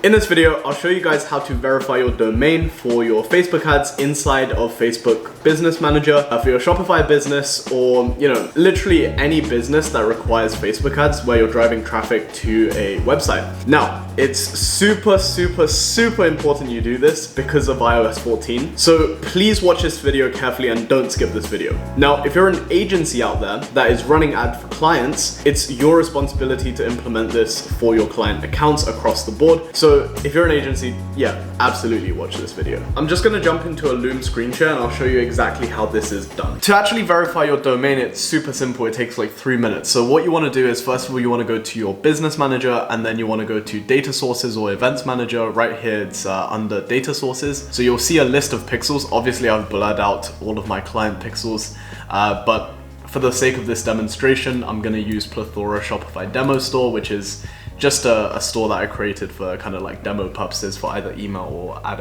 In this video, I'll show you guys how to verify your domain for your Facebook ads inside of Facebook Business Manager, for your Shopify business, or literally any business that requires Facebook ads where you're driving traffic to a website. Now, it's super important you do this because of iOS 14. So please watch this video carefully and don't skip this video. Now, if you're an agency out there that is running ads for clients, it's your responsibility to implement this for your client accounts across the board. So if you're an agency, yeah, absolutely watch this video. I'm just gonna jump into a Loom screen share and I'll show you exactly how this is done. To actually verify your domain, it's super simple. It takes like 3 minutes. So what you wanna do is, first of all, you wanna go to your business manager and then you wanna go to data sources or events manager. Right here, it's under data sources. So you'll see a list of pixels. Obviously, I've blurred out all of my client pixels, but for the sake of this demonstration, I'm gonna use Plethora Shopify demo store, which is just a store that I created for kind of like demo purposes for either email or ad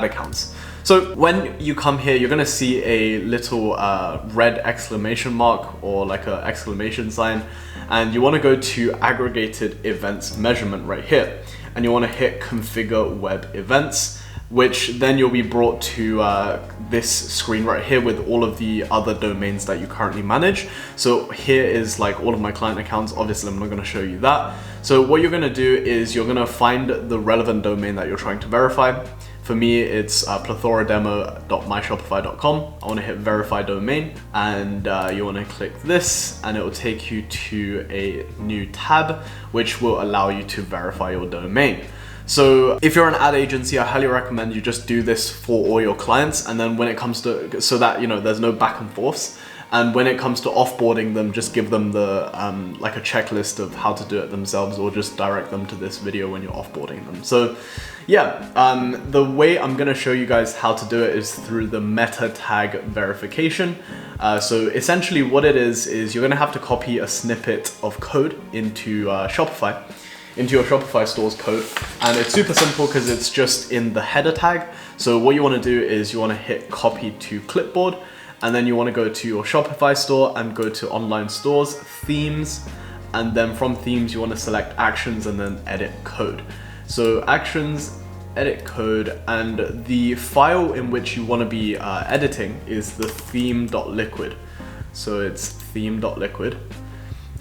accounts. So when you come here, you're gonna see a little red exclamation mark or like an exclamation sign, and you wanna go to aggregated events measurement right here. And you wanna hit configure web events, which then you'll be brought to this screen right here with all of the other domains that you currently manage. So here is like all of my client accounts. Obviously, I'm not gonna show you that. So what you're gonna do is you're gonna find the relevant domain that you're trying to verify. For me, it's plethorademo.myshopify.com. I wanna hit verify domain, and you wanna click this, and it will take you to a new tab, which will allow you to verify your domain. So if you're an ad agency, I highly recommend you just do this for all your clients, and then when it comes to, so that there's no back and forths. And when it comes to offboarding them, just give them the like a checklist of how to do it themselves, or just direct them to this video when you're offboarding them. So yeah, the way I'm gonna show you guys how to do it is through the meta tag verification. So essentially what it is you're gonna have to copy a snippet of code into Shopify, into your Shopify store's code. And it's super simple because it's just in the header tag. So what you wanna do is you wanna hit copy to clipboard, and then you wanna go to your Shopify store and go to online stores, themes, and then from themes, you wanna select actions and then edit code. So actions, edit code, and the file in which you wanna be editing is the theme.liquid. So it's theme.liquid.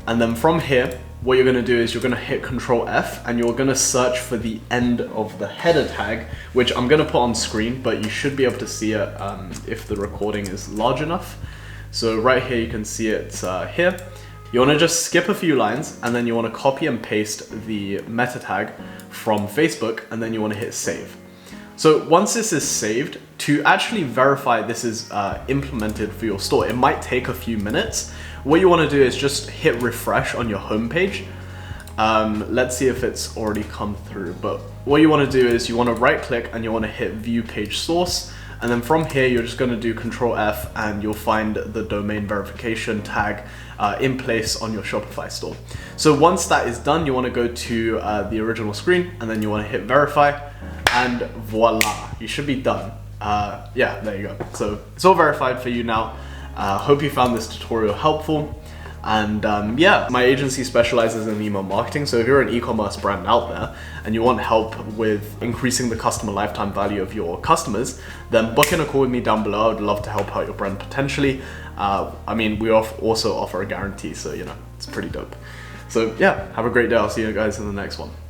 And then from here, what you're gonna do is you're gonna hit Control F and you're gonna search for the end of the header tag, which I'm gonna put on screen, but you should be able to see it if the recording is large enough. So right here, you can see it here. You wanna just skip a few lines, and then you wanna copy and paste the meta tag from Facebook, and then you wanna hit save. So once this is saved, to actually verify this is implemented for your store, it might take a few minutes. What you wanna do is just hit refresh on your homepage. Let's see if it's already come through, but what you wanna do is you wanna right click and you wanna hit view page source. And then from here, you're just gonna do Control F and you'll find the domain verification tag in place on your Shopify store. So once that is done, you wanna go to the original screen, and then you wanna hit verify, and voila, you should be done. Yeah, there you go. So it's all verified for you now. Hope you found this tutorial helpful. And yeah, my agency specializes in email marketing. So if you're an e-commerce brand out there and you want help with increasing the customer lifetime value of your customers, then book in a call with me down below. I'd love to help out your brand potentially. I mean, we also offer a guarantee, so it's pretty dope. So yeah, have a great day. I'll see you guys in the next one.